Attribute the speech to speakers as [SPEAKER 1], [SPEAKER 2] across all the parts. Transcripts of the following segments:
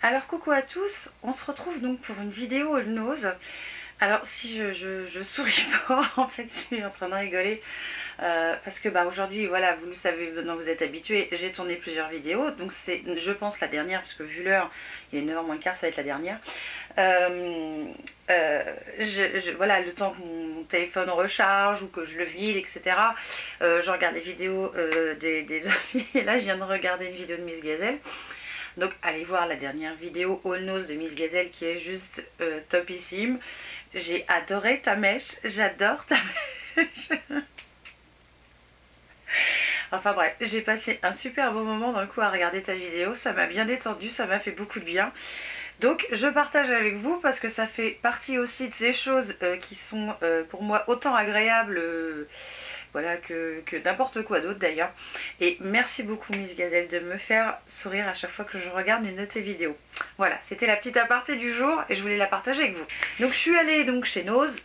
[SPEAKER 1] Alors coucou à tous, on se retrouve donc pour une vidéo all nose. Alors si je souris pas, en fait je suis en train de rigoler parce que aujourd'hui voilà, vous le savez, maintenant vous êtes habitués, j'ai tourné plusieurs vidéos, donc c'est je pense la dernière, parce que vu l'heure, il est 9h moins le quart, ça va être la dernière. Voilà, le temps que mon téléphone recharge ou que je le vide, etc. Je regarde des vidéos des amis, et là je viens de regarder une vidéo de Miss Gazelle. Donc allez voir la dernière vidéo All Nose de Miss Gazelle qui est juste topissime. J'ai adoré ta mèche, j'adore ta mèche. Enfin bref, j'ai passé un super beau moment dans le coup à regarder ta vidéo, ça m'a bien détendu, ça m'a fait beaucoup de bien. Donc je partage avec vous parce que ça fait partie aussi de ces choses qui sont pour moi autant agréables voilà, que n'importe quoi d'autre d'ailleurs. Et merci beaucoup Miss Gazelle de me faire sourire à chaque fois que je regarde une de tes vidéos. Voilà, c'était la petite aparté du jour et je voulais la partager avec vous. Donc je suis allée donc chez Nose.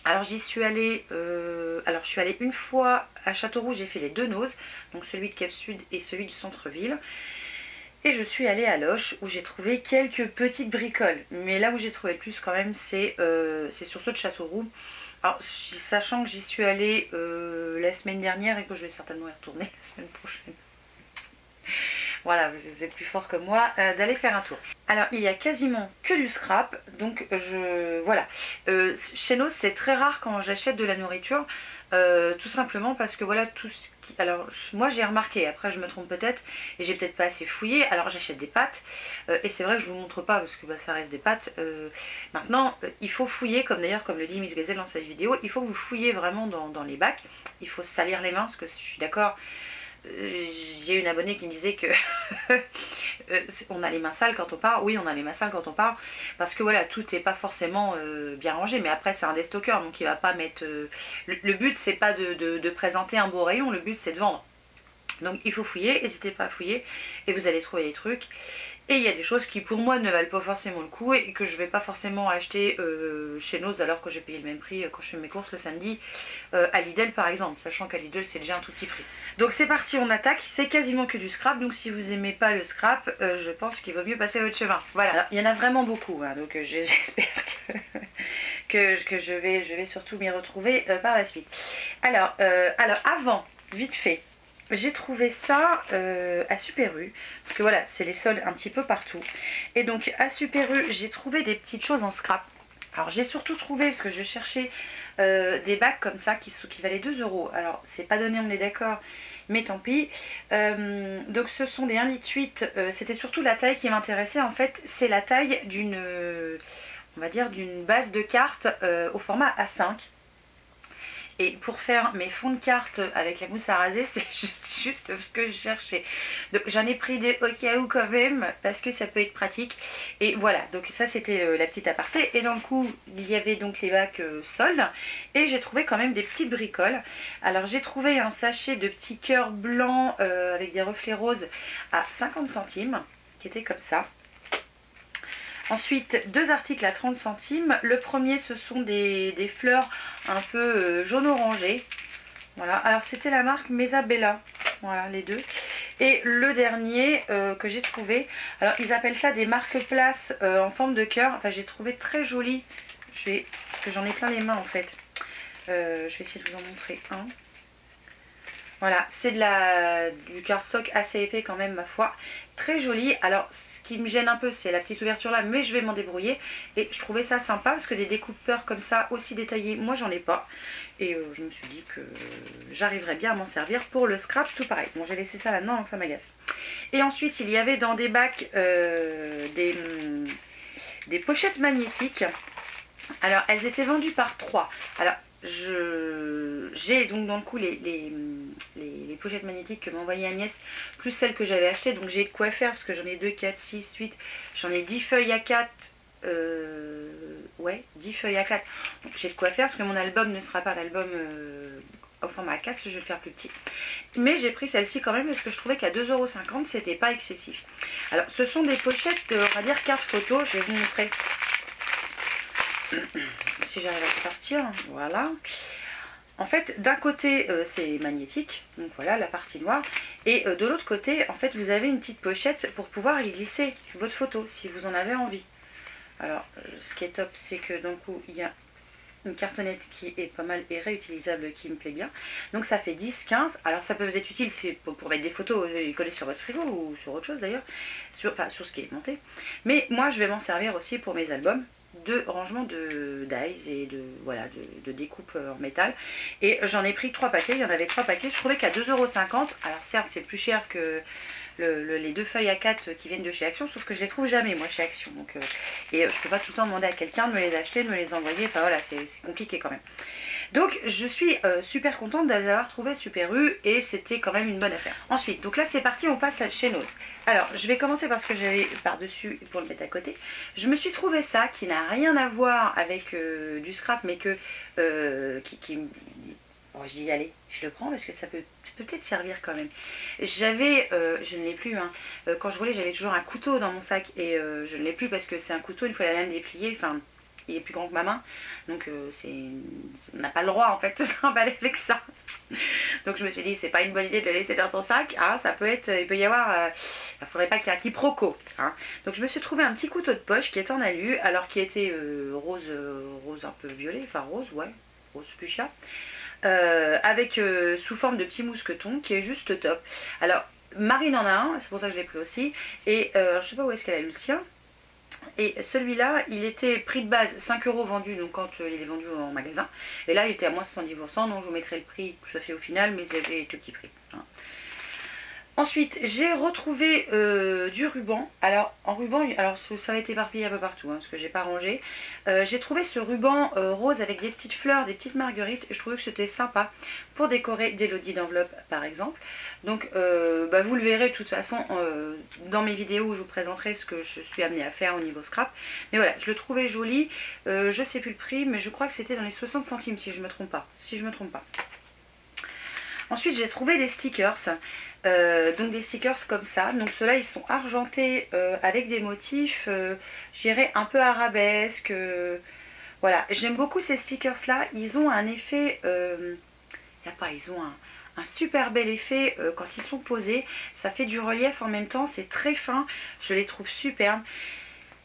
[SPEAKER 1] Alors j'y suis allée, je suis allée une fois à Châteauroux, j'ai fait les deux Nose, donc celui de Cap Sud et celui du centre-ville. Et je suis allée à Loches où j'ai trouvé quelques petites bricoles. Mais là où j'ai trouvé le plus quand même, c'est sur ceux de Châteauroux. Alors, sachant que j'y suis allée la semaine dernière et que je vais certainement y retourner la semaine prochaine. Voilà, c'est plus fort que moi d'aller faire un tour. Alors, il y a quasiment que du scrap, donc voilà. Chez nous, c'est très rare quand j'achète de la nourriture, tout simplement parce que voilà, tout ce qui... Alors, moi j'ai remarqué, après je me trompe peut-être, et j'ai peut-être pas assez fouillé, alors j'achète des pâtes, et c'est vrai que je vous montre pas parce que ça reste des pâtes. Maintenant, il faut fouiller, comme d'ailleurs, comme le dit Miss Gazelle dans sa vidéo, il faut que vous fouillez vraiment dans les bacs, il faut salir les mains, parce que je suis d'accord. J'ai une abonnée qui me disait que on a les mains sales quand on part. Oui, on a les mains sales quand on part parce que voilà, tout n'est pas forcément bien rangé, mais après c'est un déstockeur, donc il va pas mettre le but c'est pas de présenter un beau rayon, le but c'est de vendre. Donc il faut fouiller, n'hésitez pas à fouiller et vous allez trouver des trucs. Et il y a des choses qui pour moi ne valent pas forcément le coup et que je vais pas forcément acheter chez Nose alors que j'ai payé le même prix quand je fais mes courses le samedi à Lidl par exemple, sachant qu'à Lidl c'est déjà un tout petit prix. Donc c'est parti, on attaque, c'est quasiment que du scrap, donc si vous aimez pas le scrap, je pense qu'il vaut mieux passer à votre chemin. Voilà, alors, il y en a vraiment beaucoup, hein, donc j'espère que je vais surtout m'y retrouver par la suite. Alors avant, vite fait, j'ai trouvé ça à Super U, parce que voilà, c'est les soldes un petit peu partout. Et donc à Super U, j'ai trouvé des petites choses en scrap. Alors j'ai surtout trouvé, parce que je cherchais des bacs comme ça qui valaient 2 €. Alors c'est pas donné, on est d'accord, mais tant pis. Donc ce sont des 1,8 litre, c'était surtout la taille qui m'intéressait en fait. C'est la taille d'une, on va dire, d'une base de carte au format A5. Et pour faire mes fonds de cartes avec la mousse à raser, c'est juste ce que je cherchais. Donc j'en ai pris des au cas où quand même, parce que ça peut être pratique. Et voilà, donc ça c'était la petite aparté. Et dans le coup, il y avait donc les bacs soldes. Et j'ai trouvé quand même des petites bricoles. Alors j'ai trouvé un sachet de petits cœurs blancs avec des reflets roses à 50 centimes, qui était comme ça. Ensuite, deux articles à 30 centimes. Le premier, ce sont des fleurs un peu jaune-orangé. Voilà, alors c'était la marque Mesabella. Voilà, les deux. Et le dernier que j'ai trouvé, alors ils appellent ça des marque-places en forme de cœur. Enfin, j'ai trouvé très joli. Parce que j'en ai plein les mains en fait. Je vais essayer de vous en montrer un. Voilà, c'est du cardstock assez épais quand même ma foi. Très joli. Alors ce qui me gêne un peu c'est la petite ouverture là, mais je vais m'en débrouiller. Et je trouvais ça sympa parce que des découpeurs comme ça aussi détaillés, moi j'en ai pas. Et je me suis dit que j'arriverais bien à m'en servir pour le scrap, tout pareil. Bon, j'ai laissé ça là-dedans donc ça m'agace. Et ensuite il y avait dans des bacs des pochettes magnétiques. Alors elles étaient vendues par 3. Alors j'ai donc dans le coup les pochettes magnétiques que m'a envoyé Agnès, plus celles que j'avais achetées, donc j'ai de quoi faire parce que j'en ai 2, 4, 6, 8, j'en ai 10 feuilles à 4, ouais 10 feuilles à 4, donc j'ai de quoi faire parce que mon album ne sera pas l'album au format A4, je vais le faire plus petit. Mais j'ai pris celle-ci quand même parce que je trouvais qu'à 2,50 € c'était pas excessif. Alors ce sont des pochettes, on va dire carte photo, je vais vous montrer. Si j'arrive à sortir, voilà. en fait, d'un côté, c'est magnétique, donc voilà la partie noire, et de l'autre côté, en fait, vous avez une petite pochette pour pouvoir y glisser votre photo, si vous en avez envie. Alors, ce qui est top, c'est que d'un coup, il y a une cartonnette qui est pas mal et réutilisable, qui me plaît bien. Donc ça fait 10-15. Alors ça peut vous être utile pour mettre des photos et coller sur votre frigo ou sur autre chose d'ailleurs, enfin sur ce qui est monté. Mais moi je vais m'en servir aussi pour mes albums de rangement de dies et voilà, de découpe en métal. Et j'en ai pris 3 paquets, il y en avait 3 paquets, je trouvais qu'à 2,50 €, alors certes c'est plus cher que les 2 feuilles A4 qui viennent de chez Action, sauf que je les trouve jamais moi chez Action, donc et je peux pas tout le temps demander à quelqu'un de me les acheter, de me les envoyer, enfin voilà, c'est compliqué quand même. Donc je suis super contente de les avoir trouvés Super U, et c'était quand même une bonne affaire. Ensuite, donc là c'est parti, on passe chez Nose. Alors je vais commencer par ce que j'avais par-dessus pour le mettre à côté. Je me suis trouvé ça qui n'a rien à voir avec du scrap, mais que bon, je dis allez, je le prends parce que ça peut peut-être servir quand même. J'avais, je ne l'ai plus, hein. Quand je roulais j'avais toujours un couteau dans mon sac, et je ne l'ai plus parce que c'est un couteau, une fois la lame dépliée, enfin il est plus grand que ma main, donc on n'a pas le droit en fait de trimballer avec ça. Donc je me suis dit c'est pas une bonne idée de le laisser dans ton sac, hein, ça peut être, il peut y avoir, il faudrait pas qu'il y ait un quiproquo, hein. Donc je me suis trouvé un petit couteau de poche qui est en alu, alors qui était rose un peu violet, enfin rose, ouais, rose fuchsia. Avec sous forme de petit mousqueton qui est juste top. Alors Marine en a un, c'est pour ça que je l'ai pris aussi, et je sais pas où est-ce qu'elle a eu le sien. Et celui-là, il était prix de base 5 € vendu, donc quand il est vendu en magasin, et là il était à moins 70%, donc je vous mettrai le prix que ça fait au final, mais c'était tout petit prix, hein. Ensuite, j'ai retrouvé du ruban. Alors, en ruban, alors ça va être éparpillé un peu partout, hein, parce que j'ai pas rangé. J'ai trouvé ce ruban rose avec des petites fleurs, des petites marguerites. Et je trouvais que c'était sympa pour décorer des lodis d'enveloppe, par exemple. Donc, vous le verrez de toute façon dans mes vidéos où je vous présenterai ce que je suis amenée à faire au niveau scrap. Mais voilà, je le trouvais joli. Je sais plus le prix, mais je crois que c'était dans les 60 centimes, si je me trompe pas. Ensuite, j'ai trouvé des stickers. Donc des stickers comme ça, donc ceux-là ils sont argentés avec des motifs, je dirais un peu arabesque, voilà, j'aime beaucoup ces stickers là, ils ont un effet, ils ont un super bel effet quand ils sont posés, ça fait du relief en même temps, c'est très fin, je les trouve superbes.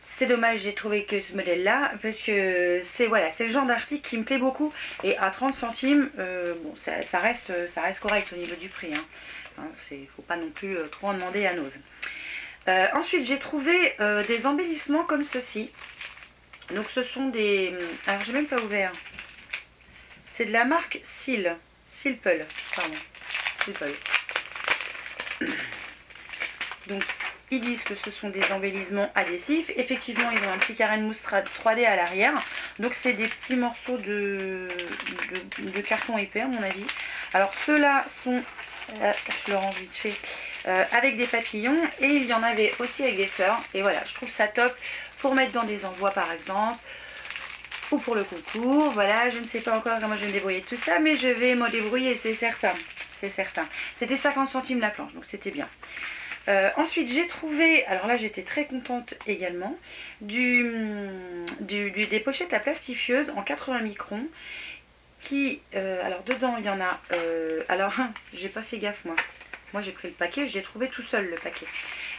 [SPEAKER 1] C'est dommage, j'ai trouvé que ce modèle là, parce que c'est voilà, c'est le genre d'article qui me plaît beaucoup, et à 30 centimes, bon, ça reste correct au niveau du prix, hein. Faut pas non plus trop en demander à Nose. Ensuite j'ai trouvé des embellissements comme ceci. Donc ce sont des... Alors j'ai même pas ouvert. C'est de la marque Silple, pardon. Silple. Donc ils disent que ce sont des embellissements adhésifs. Effectivement ils ont un petit carré de mousse 3D à l'arrière. Donc c'est des petits morceaux de carton épais à mon avis. Alors ceux-là sont... je le range vite fait, avec des papillons, et il y en avait aussi avec des fleurs, et voilà, je trouve ça top pour mettre dans des envois par exemple, ou pour le concours. Voilà, je ne sais pas encore comment je vais me débrouiller de tout ça, mais je vais me débrouiller, c'est certain, c'était 50 centimes la planche, donc c'était bien. Ensuite j'ai trouvé, alors là j'étais très contente également, des pochettes à plastifieuses en 80 microns, qui, alors dedans il y en a, alors j'ai pas fait gaffe moi j'ai pris le paquet, j'ai trouvé tout seul le paquet,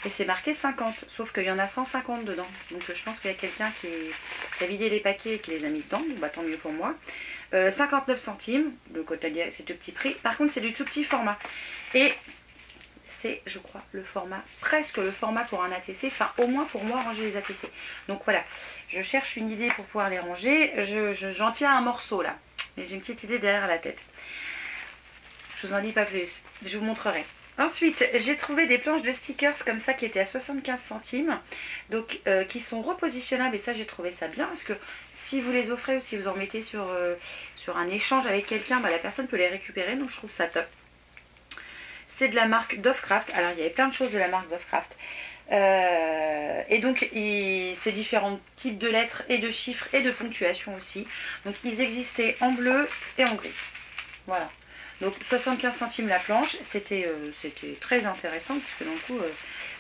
[SPEAKER 1] et c'est marqué 50, sauf qu'il y en a 150 dedans, donc je pense qu'il y a quelqu'un qui a vidé les paquets et qui les a mis dedans, donc bah, tant mieux pour moi. 59 centimes, le côté c'est tout petit prix, par contre c'est du tout petit format, et c'est je crois le format, presque le format pour un ATC, enfin au moins pour moi ranger les ATC, donc voilà, je cherche une idée pour pouvoir les ranger, j'en tiens un morceau là, mais j'ai une petite idée derrière la tête. Je vous en dis pas plus, je vous montrerai. Ensuite, j'ai trouvé des planches de stickers comme ça qui étaient à 75 centimes, donc qui sont repositionnables, et ça j'ai trouvé ça bien, parce que si vous les offrez ou si vous en mettez sur un échange avec quelqu'un, bah, la personne peut les récupérer, donc je trouve ça top. C'est de la marque Dovecraft, alors il y avait plein de choses de la marque Dovecraft. Et donc c'est différents types de lettres et de chiffres et de ponctuation aussi, donc ils existaient en bleu et en gris, voilà, donc 75 centimes la planche, c'était très intéressant, puisque d'un coup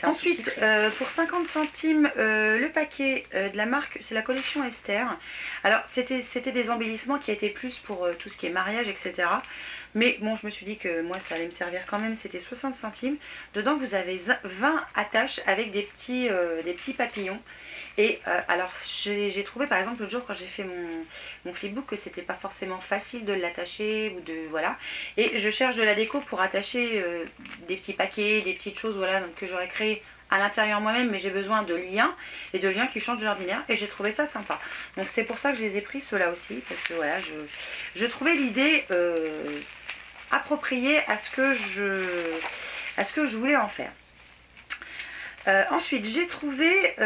[SPEAKER 1] Ensuite, pour 50 centimes, le paquet de la marque, c'est la collection Esther. Alors, c'était des embellissements qui étaient plus pour tout ce qui est mariage, etc. Mais bon, je me suis dit que moi, ça allait me servir quand même. C'était 60 centimes. Dedans, vous avez 20 attaches avec des petits papillons. Et alors, j'ai trouvé, par exemple, l'autre jour, quand j'ai fait mon flipbook, que c'était pas forcément facile de l'attacher ou de... Voilà. Et je cherche de la déco pour attacher des petits paquets, des petites choses, voilà, donc, que j'aurais créé à l'intérieur moi-même, mais j'ai besoin de liens, et de liens qui changent de l'ordinaire, et j'ai trouvé ça sympa. Donc c'est pour ça que je les ai pris, ceux-là aussi, parce que voilà, je trouvais l'idée appropriée à ce que je voulais en faire. Ensuite, j'ai trouvé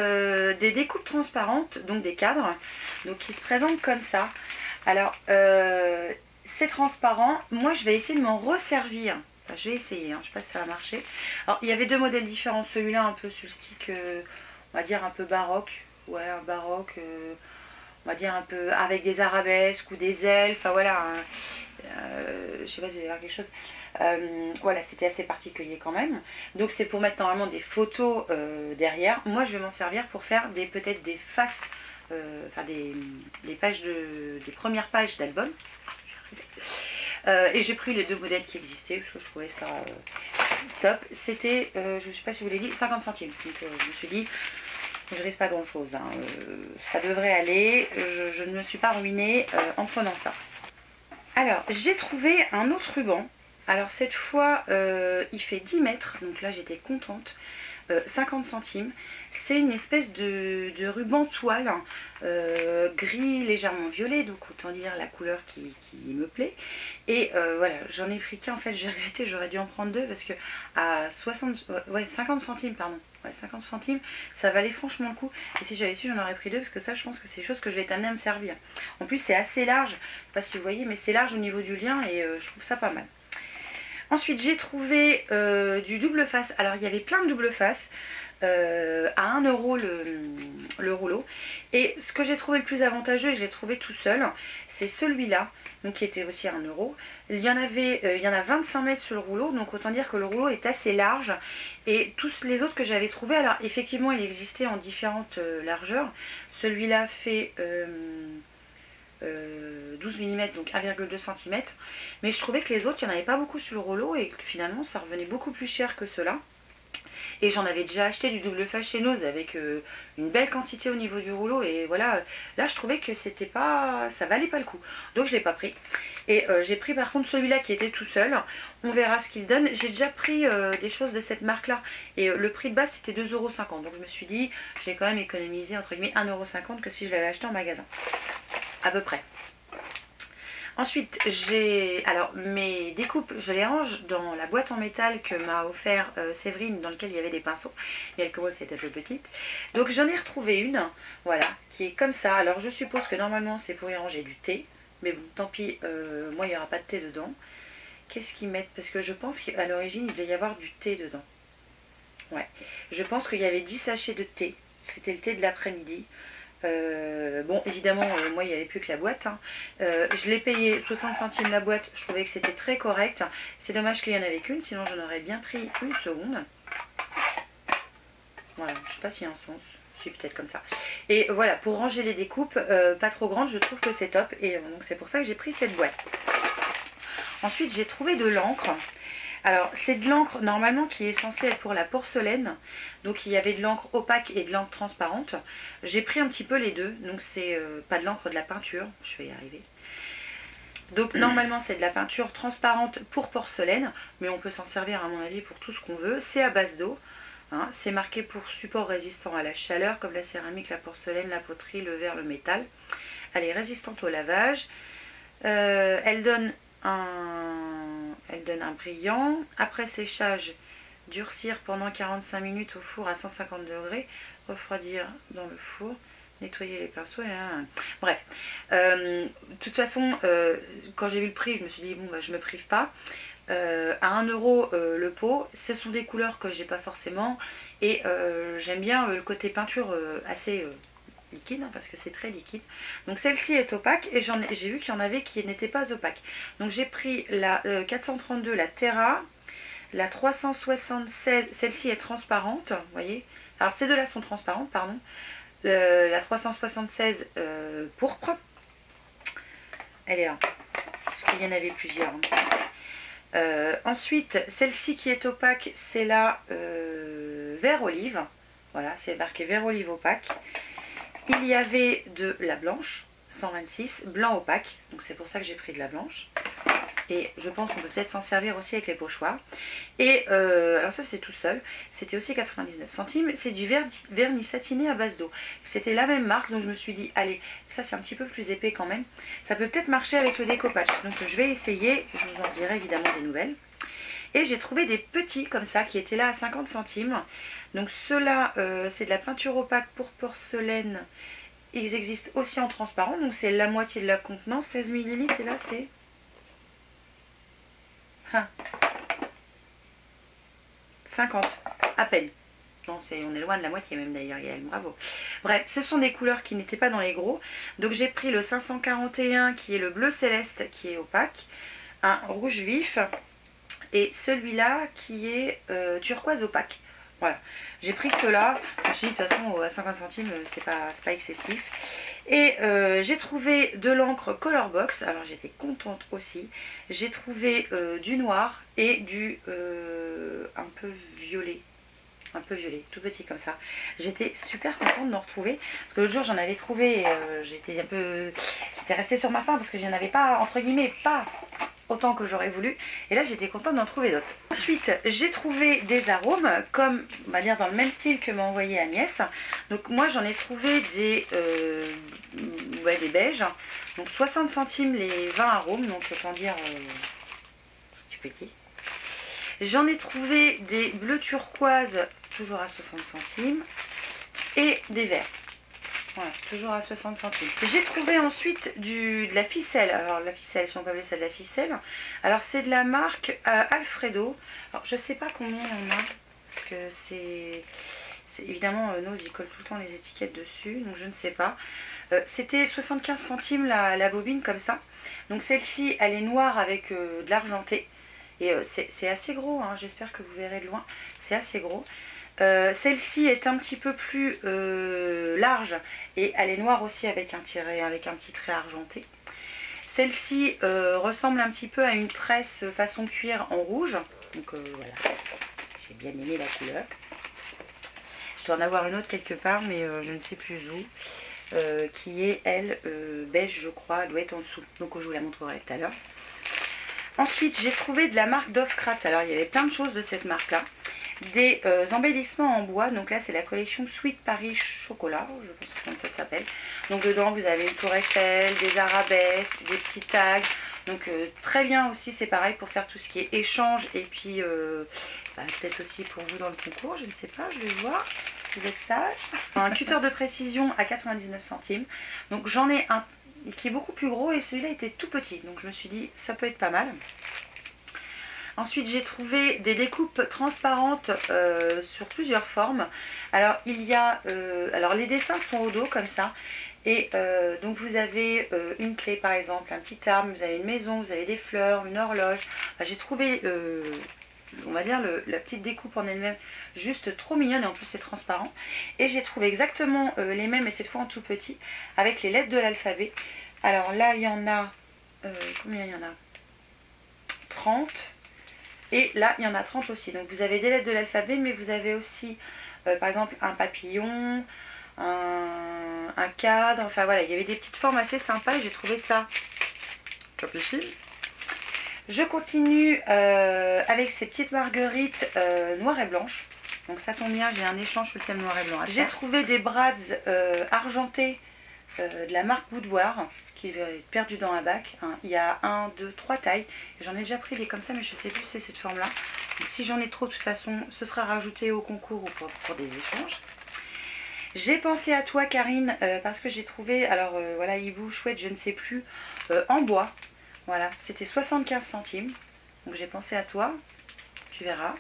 [SPEAKER 1] des découpes transparentes, donc des cadres, donc qui se présentent comme ça. Alors, c'est transparent. Moi, je vais essayer de m'en resservir. Enfin, je vais essayer, hein. Je ne sais pas si ça va marcher. Alors, il y avait deux modèles différents. Celui-là, un peu sur le stick, on va dire un peu baroque. Ouais, un baroque, on va dire un peu avec des arabesques ou des ailes. Enfin, voilà. Je sais pas si vous allez voir quelque chose. Voilà, c'était assez particulier quand même. Donc c'est pour mettre normalement des photos derrière. Moi je vais m'en servir pour faire peut-être des faces, enfin des premières pages d'album. Et j'ai pris les deux modèles qui existaient parce que je trouvais ça top. C'était, je ne sais pas si vous l'avez dit, 50 centimes. Donc je me suis dit, je risque pas grand chose, hein. Ça devrait aller. Je ne me suis pas ruinée en prenant ça. Alors, j'ai trouvé un autre ruban. Alors, cette fois, il fait 10 mètres. Donc là, j'étais contente. 50 centimes. C'est une espèce de ruban toile gris légèrement violet. Donc, autant dire la couleur qui me plaît. Et voilà, j'en ai pris qu'un. En fait, j'ai regretté. J'aurais dû en prendre deux parce que à 50 centimes, pardon. Ouais, 50 centimes, ça valait franchement le coup. Et si j'avais su, j'en aurais pris deux parce que ça, je pense que c'est des choses que je vais être amenée à me servir. En plus, c'est assez large. Je ne sais pas si vous voyez, mais c'est large au niveau du lien et je trouve ça pas mal. Ensuite, j'ai trouvé du double face. Alors, il y avait plein de double face à 1 € le rouleau. Et ce que j'ai trouvé le plus avantageux, et je l'ai trouvé tout seul, c'est celui-là. Donc qui était aussi à 1 €. Il y en a 25 mètres sur le rouleau, donc autant dire que le rouleau est assez large. Et tous les autres que j'avais trouvés, alors effectivement il existait en différentes largeurs. Celui-là fait 12 mm, donc 1,2 cm. Mais je trouvais que les autres, il n'y en avait pas beaucoup sur le rouleau et que finalement ça revenait beaucoup plus cher que cela. Et j'en avais déjà acheté du double face chez Nose avec une belle quantité au niveau du rouleau. Et voilà, là je trouvais que c'était pas, ça valait pas le coup. Donc je l'ai pas pris. Et j'ai pris par contre celui-là qui était tout seul. On verra ce qu'il donne. J'ai déjà pris des choses de cette marque-là. Et le prix de base c'était 2,50 €. Donc je me suis dit, j'ai quand même économisé entre guillemets 1,50 € que si je l'avais acheté en magasin. À peu près. Ensuite, alors mes découpes, je les range dans la boîte en métal que m'a offert Séverine, dans laquelle il y avait des pinceaux. Et elle commence à être un peu petite. Donc j'en ai retrouvé une, voilà, qui est comme ça. Alors je suppose que normalement c'est pour y ranger du thé. Mais bon, tant pis, moi il n'y aura pas de thé dedans. Qu'est-ce qu'ils mettent? Parce que je pense qu'à l'origine il devait y avoir du thé dedans. Ouais, je pense qu'il y avait 10 sachets de thé. C'était le thé de l'après-midi. Bon évidemment moi il n'y avait plus que la boîte, hein. Je l'ai payé 60 centimes la boîte, je trouvais que c'était très correct. C'est dommage qu'il n'y en avait qu'une, sinon j'en aurais bien pris une seconde. Voilà, je sais pas s'il y a un sens, si peut-être comme ça. Et voilà, pour ranger les découpes pas trop grandes, je trouve que c'est top. Et donc c'est pour ça que j'ai pris cette boîte. Ensuite j'ai trouvé de l'encre. Alors c'est de l'encre normalement qui est censée être pour la porcelaine. Donc il y avait de l'encre opaque et de l'encre transparente. J'ai pris un petit peu les deux. Donc c'est pas de l'encre, de la peinture. Je vais y arriver. Donc normalement c'est de la peinture transparente pour porcelaine. Mais on peut s'en servir à mon avis pour tout ce qu'on veut. C'est à base d'eau. Hein. C'est marqué pour support résistant à la chaleur. Comme la céramique, la porcelaine, la poterie, le verre, le métal. Elle est résistante au lavage. Elle donne un brillant. Après séchage, durcir pendant 45 minutes au four à 150 degrés, refroidir dans le four, nettoyer les pinceaux. Bref, de toute façon, quand j'ai vu le prix, je me suis dit, bon, bah, je me prive pas. À 1 € le pot, ce sont des couleurs que j'ai pas forcément. Et j'aime bien le côté peinture assez liquide, hein, parce que c'est très liquide. Donc celle-ci est opaque et j'ai vu qu'il y en avait qui n'étaient pas opaques. Donc j'ai pris la 432, la Terra, La 376, celle-ci est transparente, vous voyez. Alors ces deux-là sont transparentes, pardon. La 376 pourpre, elle est là, parce qu'il y en avait plusieurs. Ensuite, celle-ci qui est opaque, c'est la vert olive. Voilà, c'est marqué vert olive opaque. Il y avait de la blanche, 126, blanc opaque. Donc c'est pour ça que j'ai pris de la blanche. Et je pense qu'on peut peut-être s'en servir aussi avec les pochoirs. Et alors ça c'est tout seul. C'était aussi 99 centimes. C'est du vernis satiné à base d'eau. C'était la même marque, donc je me suis dit, allez, ça c'est un petit peu plus épais quand même. Ça peut peut-être marcher avec le découpage. Donc je vais essayer. Je vous en dirai évidemment des nouvelles. Et j'ai trouvé des petits comme ça qui étaient là à 50 centimes. Donc ceux-là, c'est de la peinture opaque pour porcelaine. Ils existent aussi en transparent. Donc c'est la moitié de la contenance, 16 ml. Et là c'est... 50, à peine. Non, on est loin de la moitié même d'ailleurs, Yael, bravo. Bref, ce sont des couleurs qui n'étaient pas dans les gros. Donc j'ai pris le 541 qui est le bleu céleste qui est opaque, un rouge vif et celui-là qui est turquoise opaque. Voilà, j'ai pris ceux-là. Je me suis dit de toute façon à 50 centimes c'est pas excessif. Et j'ai trouvé de l'encre Colorbox, alors j'étais contente aussi. J'ai trouvé du noir et du un peu violet, tout petit comme ça. J'étais super contente de me retrouver, parce que l'autre jour j'en avais trouvé et j'étais restée sur ma faim parce que j'en avais pas, entre guillemets, pas autant que j'aurais voulu. Et là j'étais contente d'en trouver d'autres. Ensuite j'ai trouvé des arômes, comme on va dire dans le même style que m'a envoyé Agnès. Donc moi j'en ai trouvé des beiges. Donc 60 centimes les 20 arômes, donc autant dire petit. J'en ai trouvé des bleus turquoise, toujours à 60 centimes. Et des verts. Voilà, toujours à 60 centimes. J'ai trouvé ensuite de la ficelle. Alors la ficelle, si on peut appeler ça de la ficelle. Alors c'est de la marque Alfredo. Alors je sais pas combien il y en a. Parce que c'est évidemment, Nose il colle tout le temps les étiquettes dessus. Donc je ne sais pas. C'était 75 centimes la bobine comme ça. Donc celle-ci elle est noire avec de l'argenté. Et c'est assez gros, hein. J'espère que vous verrez de loin. C'est assez gros. Celle-ci est un petit peu plus large et elle est noire aussi avec un petit trait argenté. Celle-ci ressemble un petit peu à une tresse façon cuir en rouge. Donc voilà, j'ai bien aimé la couleur. Je dois en avoir une autre quelque part mais je ne sais plus où. Qui est elle beige je crois, elle doit être en dessous. Donc je vous la montrerai tout à l'heure. Ensuite j'ai trouvé de la marque Dovecraft. Alors il y avait plein de choses de cette marque là. Des embellissements en bois, donc là c'est la collection Sweet Paris Chocolat, je pense que c'est comme ça s'appelle. Donc dedans vous avez une tour Eiffel, des arabesques, des petits tags, donc très bien aussi, c'est pareil pour faire tout ce qui est échange et puis peut-être aussi pour vous dans le concours, je ne sais pas, je vais voir, vous êtes sage. Un cutter de précision à 99 centimes, donc j'en ai un qui est beaucoup plus gros et celui-là était tout petit, donc je me suis dit ça peut être pas mal. Ensuite j'ai trouvé des découpes transparentes sur plusieurs formes. Alors il y a, alors les dessins sont au dos comme ça. Et donc vous avez une clé par exemple, un petit arbre, vous avez une maison, vous avez des fleurs, une horloge. Enfin, j'ai trouvé, on va dire la petite découpe en elle-même juste trop mignonne et en plus c'est transparent. Et j'ai trouvé exactement les mêmes mais cette fois en tout petit avec les lettres de l'alphabet. Alors là il y en a, combien il y en a 30. Et là, il y en a 30 aussi. Donc vous avez des lettres de l'alphabet, mais vous avez aussi, par exemple, un papillon, un cadre. Enfin voilà, il y avait des petites formes assez sympas et j'ai trouvé ça capucine. Je continue avec ces petites marguerites noires et blanches. Donc ça tombe bien, j'ai un échange sur le thème noir et blanc. J'ai trouvé des brads argentés de la marque Boudoir qui va être perdu dans un bac. Hein. Il y a 1, 2, 3 tailles. J'en ai déjà pris des comme ça, mais je ne sais plus si c'est cette forme-là. Si j'en ai trop, de toute façon, ce sera rajouté au concours ou pour des échanges. J'ai pensé à toi, Karine, parce que j'ai trouvé, alors voilà, hibou, chouette, je ne sais plus, en bois. Voilà, c'était 75 centimes. Donc j'ai pensé à toi, tu verras.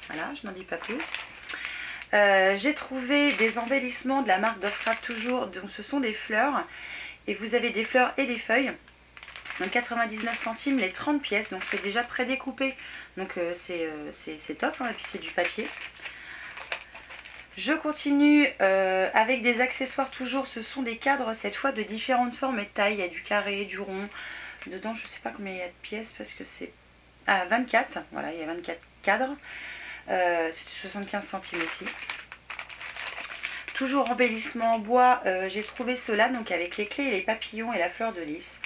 [SPEAKER 1] Voilà, je n'en dis pas plus. J'ai trouvé des embellissements de la marque Dovecraft toujours, donc ce sont des fleurs et vous avez des fleurs et des feuilles. Donc 99 centimes les 30 pièces. Donc c'est déjà prédécoupé. Donc c'est top. Hein. Et puis c'est du papier. Je continue avec des accessoires toujours. Ce sont des cadres cette fois de différentes formes et de tailles. Il y a du carré, du rond. Dedans je ne sais pas combien il y a de pièces parce que c'est... Ah 24. Voilà, il y a 24 cadres. C'est 75 centimes aussi. Toujours embellissement en bois, j'ai trouvé cela donc avec les clés et les papillons et la fleur de lys.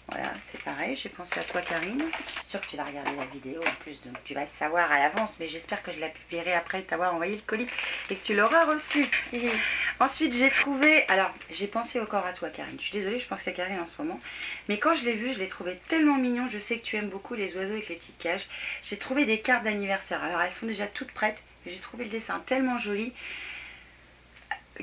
[SPEAKER 1] Voilà, c'est pareil, j'ai pensé à toi Karine. Je suis sûre que tu vas regarder la vidéo en plus, donc tu vas savoir à l'avance, mais j'espère que je la publierai après t'avoir envoyé le colis et que tu l'auras reçu. Ensuite j'ai trouvé, alors j'ai pensé encore à toi Karine, je suis désolée, je pense qu'à Karine en ce moment, mais quand je l'ai vu, je l'ai trouvé tellement mignon, je sais que tu aimes beaucoup les oiseaux avec les petites cages. J'ai trouvé des cartes d'anniversaire, alors elles sont déjà toutes prêtes, j'ai trouvé le dessin tellement joli.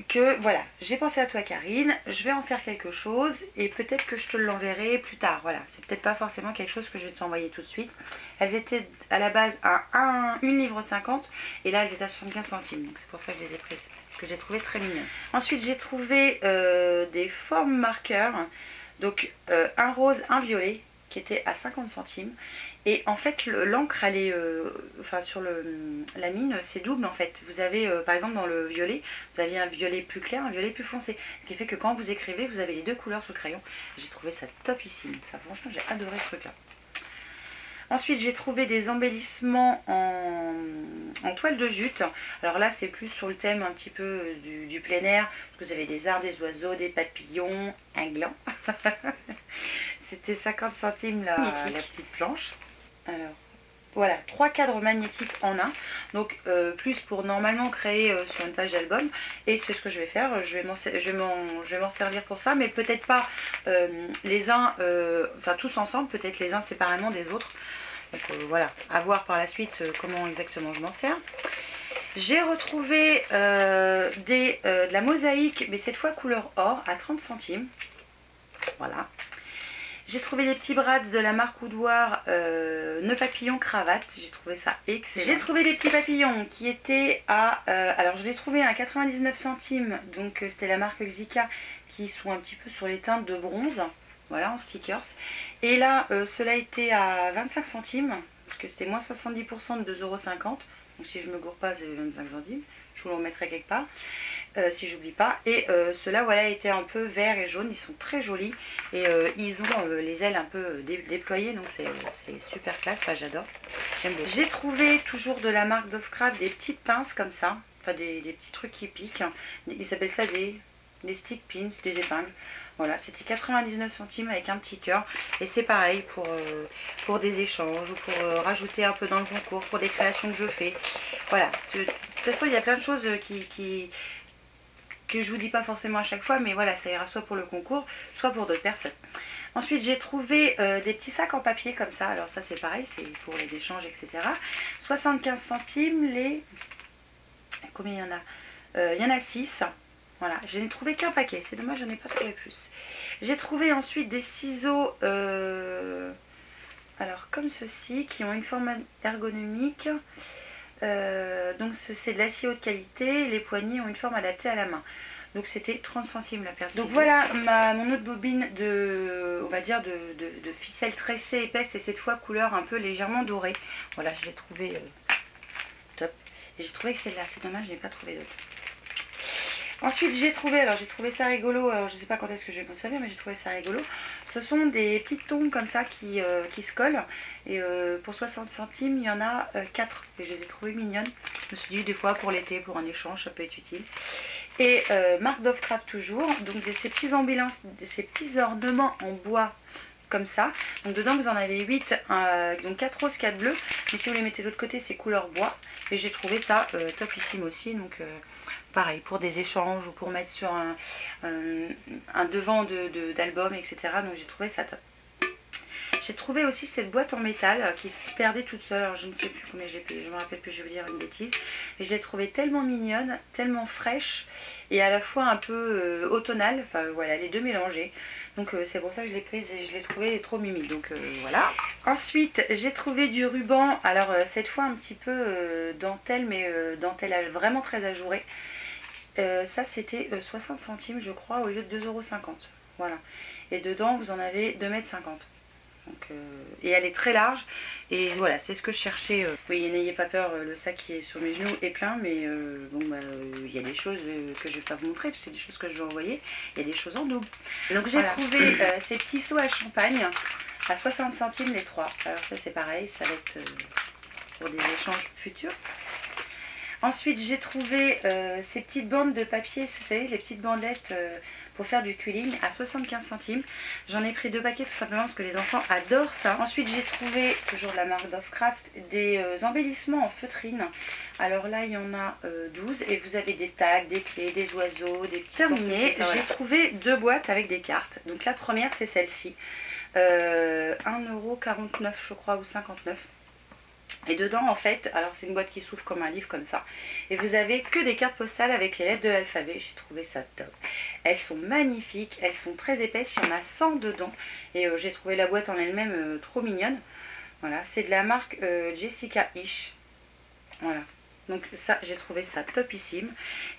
[SPEAKER 1] Que voilà, j'ai pensé à toi Karine, je vais en faire quelque chose et peut-être que je te l'enverrai plus tard. Voilà, c'est peut-être pas forcément quelque chose que je vais t'envoyer tout de suite. Elles étaient à la base à 1,50 € et là elles étaient à 75 centimes. Donc c'est pour ça que je les ai prises, que j'ai trouvé très mignonnes. Ensuite j'ai trouvé des formes marqueurs, donc un rose, un violet qui était à 50 centimes. Et en fait l'encre elle est enfin sur la mine c'est double en fait. Vous avez par exemple dans le violet, vous aviez un violet plus clair, un violet plus foncé. Ce qui fait que quand vous écrivez, vous avez les deux couleurs sous crayon. J'ai trouvé ça topissime. Ça franchement j'ai adoré ce truc là. Ensuite j'ai trouvé des embellissements en toile de jute. Alors là c'est plus sur le thème un petit peu du plein air. Vous avez des arbres, des oiseaux, des papillons, un gland. C'était 50 centimes la petite planche. Alors voilà, 3 cadres magnétiques en un. Donc plus pour normalement créer sur une page d'album. Et c'est ce que je vais faire. Je vais m'en servir pour ça. Mais peut-être pas les uns, enfin tous ensemble. Peut-être les uns séparément des autres. Donc voilà, à voir par la suite comment exactement je m'en sers. J'ai retrouvé de la mosaïque, mais cette fois couleur or, à 30 centimes. Voilà. J'ai trouvé des petits brads de la marque Oudoir, nœud papillon cravate. J'ai trouvé ça excellent. J'ai trouvé des petits papillons qui étaient à... alors je l'ai trouvé à 99 centimes. Donc c'était la marque Xika qui sont un petit peu sur les teintes de bronze. Voilà, en stickers. Et là, cela était à 25 centimes. Parce que c'était moins 70% de 2,50 €. Donc si je ne me gourre pas, c'est 25 centimes. Je vous le remettrai quelque part. Si j'oublie pas. Et ceux-là voilà étaient un peu vert et jaune, ils sont très jolis et ils ont les ailes un peu déployées, donc c'est super classe. Enfin j'adore, j'aime beaucoup. J'ai trouvé toujours de la marque Dovecraft des petites pinces comme ça, enfin des petits trucs qui piquent. Ils s'appellent ça des stick pins, des épingles. Voilà, c'était 99 centimes avec un petit cœur. Et c'est pareil pour des échanges ou pour rajouter un peu dans le concours, pour des créations que je fais. Voilà, de toute façon il y a plein de choses que je vous dis pas forcément à chaque fois, mais voilà, ça ira soit pour le concours, soit pour d'autres personnes. Ensuite, j'ai trouvé des petits sacs en papier comme ça. Alors ça, c'est pareil, c'est pour les échanges, etc. 75 centimes les... Combien il y en a? Il y en a 6. Voilà, je n'ai trouvé qu'un paquet. C'est dommage, je n'en ai pas trouvé plus. J'ai trouvé ensuite des ciseaux, alors comme ceci, qui ont une forme ergonomique. Donc c'est de l'acier haute qualité, les poignées ont une forme adaptée à la main. Donc c'était 30 centimes la paire de ciseaux. Donc voilà mon autre bobine de, on va dire, de ficelle tressée épaisse et cette fois couleur un peu légèrement dorée. Voilà, je l'ai trouvé top. Et j'ai trouvé que celle-là, c'est dommage, je n'ai pas trouvé d'autre. Ensuite j'ai trouvé ça rigolo, alors je sais pas quand est-ce que je vais m'en servir, mais j'ai trouvé ça rigolo. Ce sont des petites tombes comme ça qui se collent. Et pour 60 centimes, il y en a 4. Et je les ai trouvées mignonnes. Je me suis dit des fois pour l'été, pour un échange, ça peut être utile. Et marque Dovecraft toujours. Donc ces petits ornements en bois comme ça. Donc dedans vous en avez 8, donc 4 roses, 4 bleus. Mais si vous les mettez de l'autre côté, c'est couleur bois. Et j'ai trouvé ça topissime aussi. Donc... pareil, pour des échanges ou pour mettre sur un devant d'album, etc. Donc j'ai trouvé ça top. J'ai trouvé aussi cette boîte en métal qui se perdait toute seule. Alors je ne sais plus combien je l'ai payé, je me rappelle plus, je vais vous dire une bêtise. Mais je l'ai trouvée tellement mignonne, tellement fraîche et à la fois un peu automnale. Enfin voilà, les deux mélangés. Donc c'est pour ça que je l'ai prise et je l'ai trouvée trop mimi. Donc voilà. Ensuite j'ai trouvé du ruban. Alors cette fois un petit peu dentelle, mais dentelle vraiment très ajourée. Ça c'était 60 centimes je crois au lieu de 2,50 €. Voilà. Et dedans vous en avez 2,50 m. Donc, et elle est très large. Et voilà, c'est ce que je cherchais. Oui, n'ayez pas peur, le sac qui est sur mes genoux est plein. Mais bon, il y a des choses que je ne vais pas vous montrer. Parce que c'est des choses que je vais envoyer. Il y a des choses en double. Donc j'ai trouvé ces petits seaux à champagne à 60 centimes les 3. Alors ça c'est pareil, ça va être pour des échanges futurs. Ensuite j'ai trouvé ces petites bandes de papier, vous savez, les petites bandelettes pour faire du quilling à 75 centimes. J'en ai pris 2 paquets tout simplement parce que les enfants adorent ça. Ensuite j'ai trouvé, toujours de la marque Dovecraft, des embellissements en feutrine. Alors là il y en a 12 et vous avez des tags, des clés, des oiseaux, des petits... Terminé, j'ai trouvé 2 boîtes avec des cartes. Donc la première c'est celle-ci. 1,49 € je crois ou 59. Et dedans en fait, alors c'est une boîte qui s'ouvre comme un livre comme ça. Et vous avez que des cartes postales avec les lettres de l'alphabet. J'ai trouvé ça top. Elles sont magnifiques, elles sont très épaisses, il y en a 100 dedans. Et j'ai trouvé la boîte en elle-même trop mignonne. Voilà, c'est de la marque Jessica Ish. Voilà. Donc ça, j'ai trouvé ça topissime.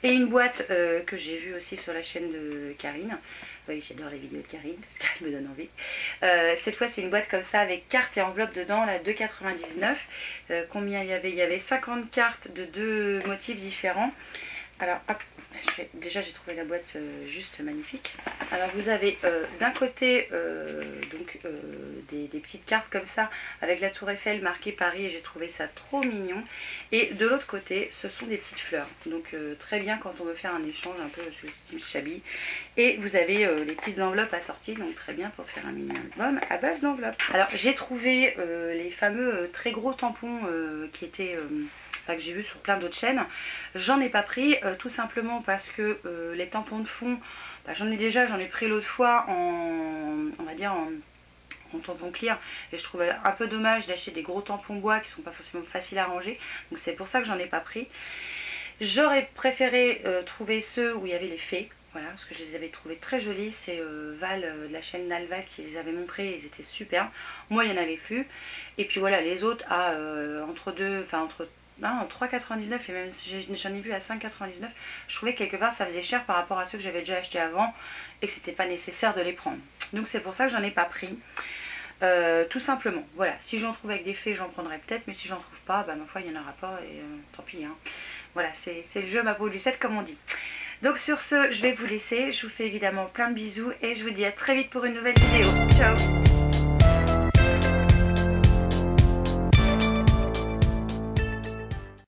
[SPEAKER 1] Et une boîte que j'ai vue aussi sur la chaîne de Karine. Oui, j'adore les vidéos de Karine parce qu'elle me donne envie. Cette fois, c'est une boîte comme ça avec cartes et enveloppes dedans, là, 2,99. Combien il y avait? Il y avait 50 cartes de 2 motifs différents. Alors, hop, déjà j'ai trouvé la boîte juste magnifique. Alors vous avez d'un côté des petites cartes comme ça avec la tour Eiffel marquée Paris et j'ai trouvé ça trop mignon. Et de l'autre côté ce sont des petites fleurs. Donc très bien quand on veut faire un échange un peu sur le style Shabby. Et vous avez les petites enveloppes assorties, donc très bien pour faire un mini album à base d'enveloppes. Alors j'ai trouvé les fameux très gros tampons qui étaient... que j'ai vu sur plein d'autres chaînes. J'en ai pas pris tout simplement parce que les tampons de fond, j'en ai déjà, j'en ai pris l'autre fois on va dire en tampon clear et je trouvais un peu dommage d'acheter des gros tampons bois qui sont pas forcément faciles à ranger, donc c'est pour ça que j'en ai pas pris. J'aurais préféré trouver ceux où il y avait les fées. Voilà, parce que je les avais trouvés très jolis. C'est Val de la chaîne Nalval qui les avait montrés, ils étaient super. Moi il n'y en avait plus. Et puis voilà, les autres à entre 3,99 et même j'en ai vu à 5,99. Je trouvais que quelque part ça faisait cher par rapport à ceux que j'avais déjà achetés avant et que c'était pas nécessaire de les prendre. Donc c'est pour ça que j'en ai pas pris. Tout simplement, voilà, si j'en trouve avec des fées j'en prendrai peut-être, mais si j'en trouve pas, ma foi il n'y en aura pas et tant pis hein. Voilà, c'est le jeu ma peau lucette comme on dit. Donc sur ce, je vais vous laisser, je vous fais évidemment plein de bisous et je vous dis à très vite pour une nouvelle vidéo. Ciao.